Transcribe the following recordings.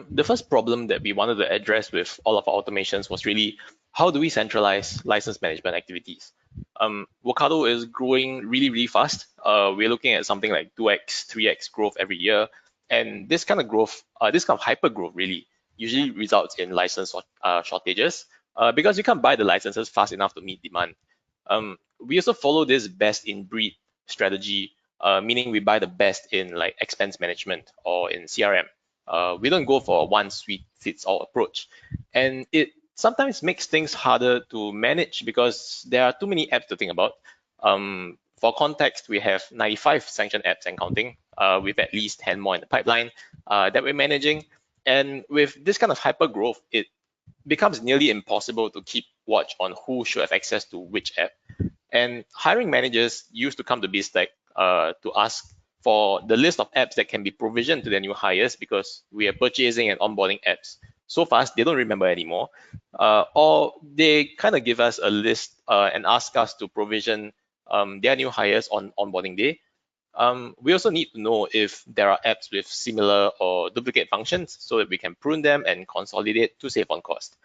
The first problem that we wanted to address with all of our automations was really how do we centralize license management activities? Workato is growing really, really fast. We're looking at something like 2x, 3x growth every year. And this kind of growth, this kind of hyper growth really usually results in license shortages because you can't buy the licenses fast enough to meet demand. We also follow this best in breed strategy, meaning we buy the best in like expense management or in CRM. We don't go for a one suite fits all approach. And it sometimes makes things harder to manage because there are too many apps to think about. For context, we have 95 sanctioned apps and counting, with at least 10 more in the pipeline that we're managing. And with this kind of hyper growth, it becomes nearly impossible to keep watch on who should have access to which app. And hiring managers used to come to BizTech to ask for the list of apps that can be provisioned to their new hires because we are purchasing and onboarding apps so fast they don't remember anymore. Or they kind of give us a list and ask us to provision their new hires on onboarding day. We also need to know if there are apps with similar or duplicate functions so that we can prune them and consolidate to save on cost.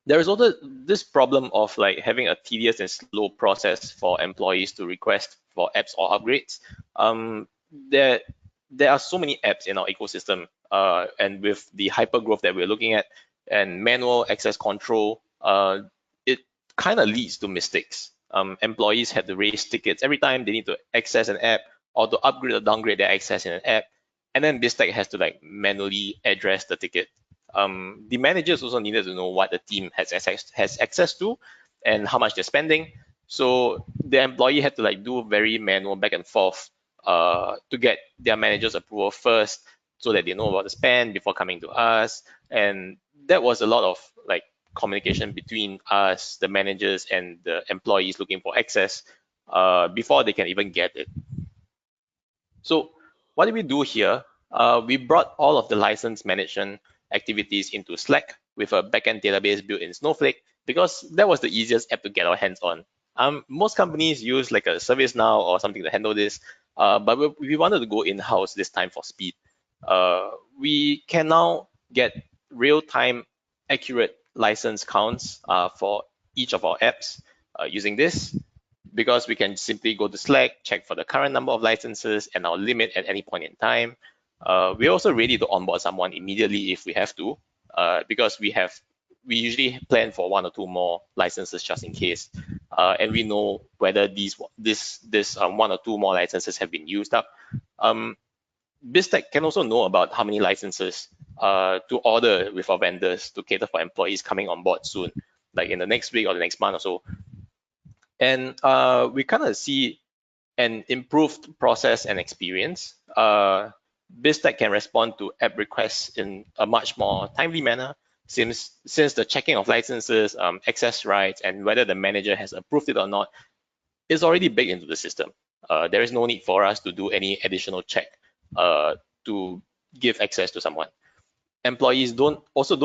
There is also this problem of like having a tedious and slow process for employees to request for apps or upgrades. There are so many apps in our ecosystem, and with the hyper growth that we're looking at and manual access control, it kind of leads to mistakes. Employees have to raise tickets every time they need to access an app or to upgrade or downgrade their access in an app, and then BizTech has to like manually address the ticket. The managers also needed to know what the team has access to and how much they're spending. So the employee had to like do very manual back and forth to get their manager's approval first so that they know about the spend before coming to us. And that was a lot of like communication between us, the managers, and the employees looking for access before they can even get it. So what did we do here? We brought all of the license management activities into Slack with a backend database built in Snowflake because that was the easiest app to get our hands on. Most companies use like a ServiceNow or something to handle this, but we wanted to go in-house this time for speed. We can now get real-time accurate license counts for each of our apps using this because we can simply go to Slack, check for the current number of licenses and our limit at any point in time. We're also ready to onboard someone immediately if we have to, because we usually plan for one or two more licenses just in case, and we know whether this one or two more licenses have been used up. BizTech can also know about how many licenses to order with our vendors to cater for employees coming on board soon, like in the next week or the next month or so. And we kind of see an improved process and experience. BizTech can respond to app requests in a much more timely manner since the checking of licenses, access rights, and whether the manager has approved it or not is already baked into the system. There is no need for us to do any additional check to give access to someone. Employees don't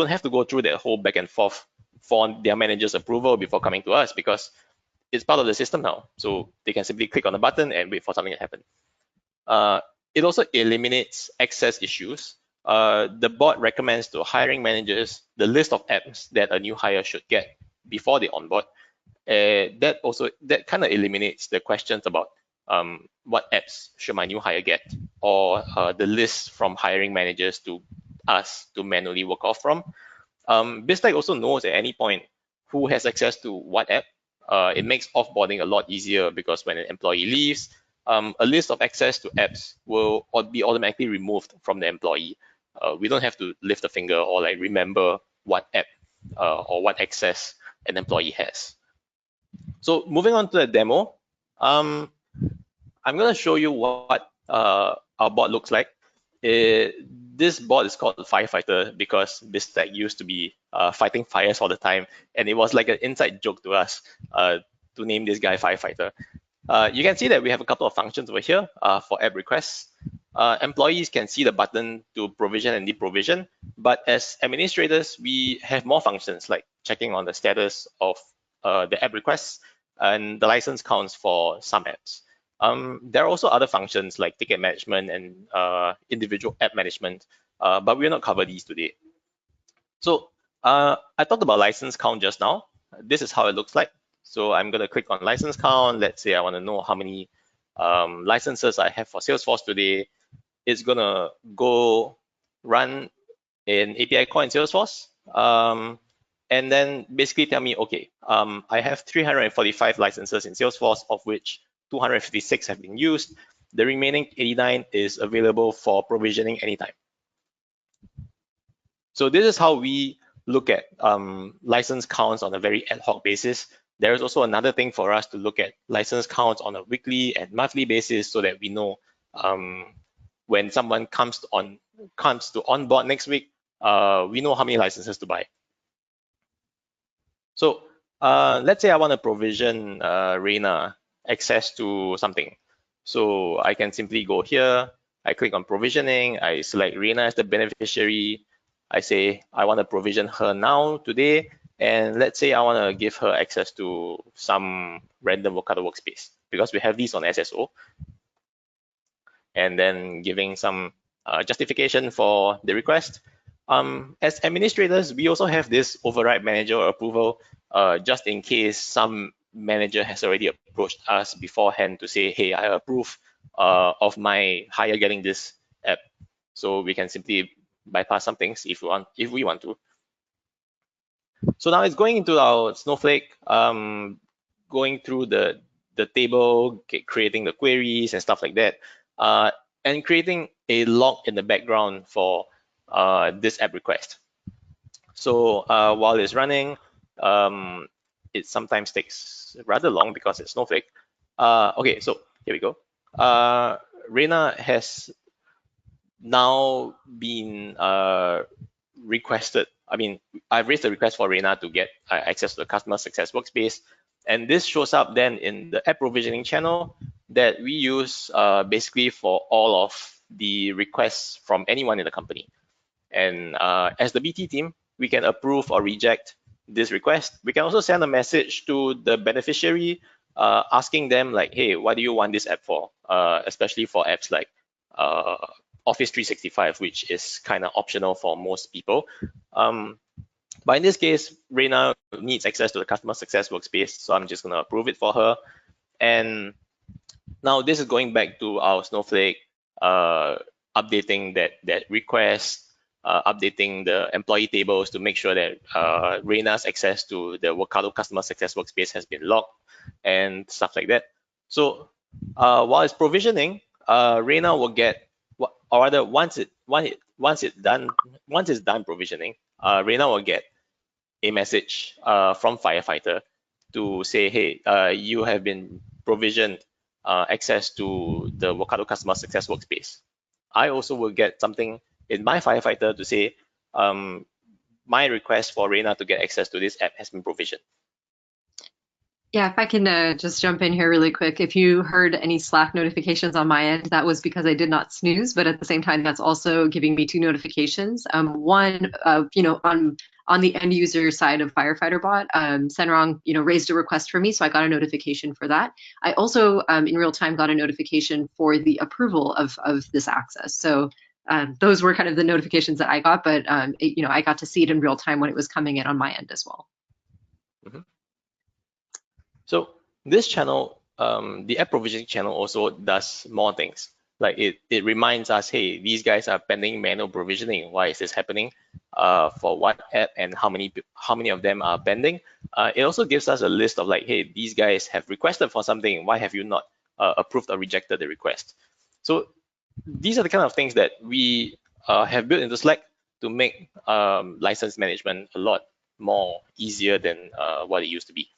have to go through that whole back and forth for their manager's approval before coming to us because it's part of the system now. So they can simply click on the button and wait for something to happen. It also eliminates access issues. The bot recommends to hiring managers the list of apps that a new hire should get before they onboard. That kind of eliminates the questions about what apps should my new hire get, or the list from hiring managers to us to manually work off from. BizTech also knows at any point who has access to what app. It makes offboarding a lot easier because when an employee leaves, a list of access to apps will be automatically removed from the employee. We don't have to lift a finger or like remember what app or what access an employee has. So moving on to the demo, I'm going to show you what our bot looks like. This bot is called Firefighter because BizTech used to be fighting fires all the time, and it was like an inside joke to us to name this guy Firefighter. You can see that we have a couple of functions over here for app requests. Employees can see the button to provision and deprovision, but as administrators, we have more functions like checking on the status of the app requests and the license counts for some apps. There are also other functions like ticket management and individual app management, but we'll not cover these today. So I talked about license count just now. This is how it looks like. So I'm going to click on license count. Let's say I want to know how many licenses I have for Salesforce today. It's going to go run an API call in Salesforce. And then basically tell me, okay, I have 345 licenses in Salesforce, of which 256 have been used. The remaining 89 is available for provisioning anytime. So this is how we look at license counts on a very ad hoc basis. There is also another thing for us to look at license counts on a weekly and monthly basis so that we know when someone comes to onboard next week, we know how many licenses to buy. So let's say I want to provision Reina access to something. So I can simply go here, I click on provisioning, I select Reina as the beneficiary, I say I want to provision her now, today, and let's say I want to give her access to some random Workato workspace because we have these on SSO. And then giving some justification for the request. As administrators, we also have this override manager approval just in case some manager has already approached us beforehand to say, hey, I approve of my hire getting this app. So we can simply bypass some things if we want to. So now it's going into our Snowflake, going through the table, creating the queries and stuff like that, and creating a log in the background for this app request. So while it's running, it sometimes takes rather long because it's Snowflake. Okay, so here we go. Reina has now been requested. I mean, I've raised a request for Reina to get access to the customer success workspace. And this shows up then in the app provisioning channel that we use basically for all of the requests from anyone in the company. And as the BT team, we can approve or reject this request. We can also send a message to the beneficiary asking them like, hey, what do you want this app for? Especially for apps like Office 365, which is kind of optional for most people. But in this case, Reina needs access to the customer success workspace, so I'm just going to approve it for her. And now this is going back to our Snowflake, updating that request, updating the employee tables to make sure that Reina's access to the Workato customer success workspace has been logged and stuff like that. So while it's provisioning, Reina will get, or rather, once it's done provisioning, Reina will get a message from Firefighter to say, hey, you have been provisioned access to the Workato customer success workspace. I also will get something in my Firefighter to say, my request for Reina to get access to this app has been provisioned. Yeah, if I can just jump in here really quick. If you heard any Slack notifications on my end, that was because I did not snooze, but at the same time, that's also giving me two notifications. One, on the end user side of Firefighter Bot, Senrong, raised a request for me, so I got a notification for that. I also, in real time, got a notification for the approval of this access. So those were kind of the notifications that I got, but I got to see it in real time when it was coming in on my end as well. Mm-hmm. So this channel, the app provisioning channel also does more things. Like it reminds us, hey, these guys are pending manual provisioning. Why is this happening? For what app and how many of them are pending? It also gives us a list of like, hey, these guys have requested for something. Why have you not approved or rejected the request? So these are the kind of things that we have built into Slack to make license management a lot more easier than what it used to be.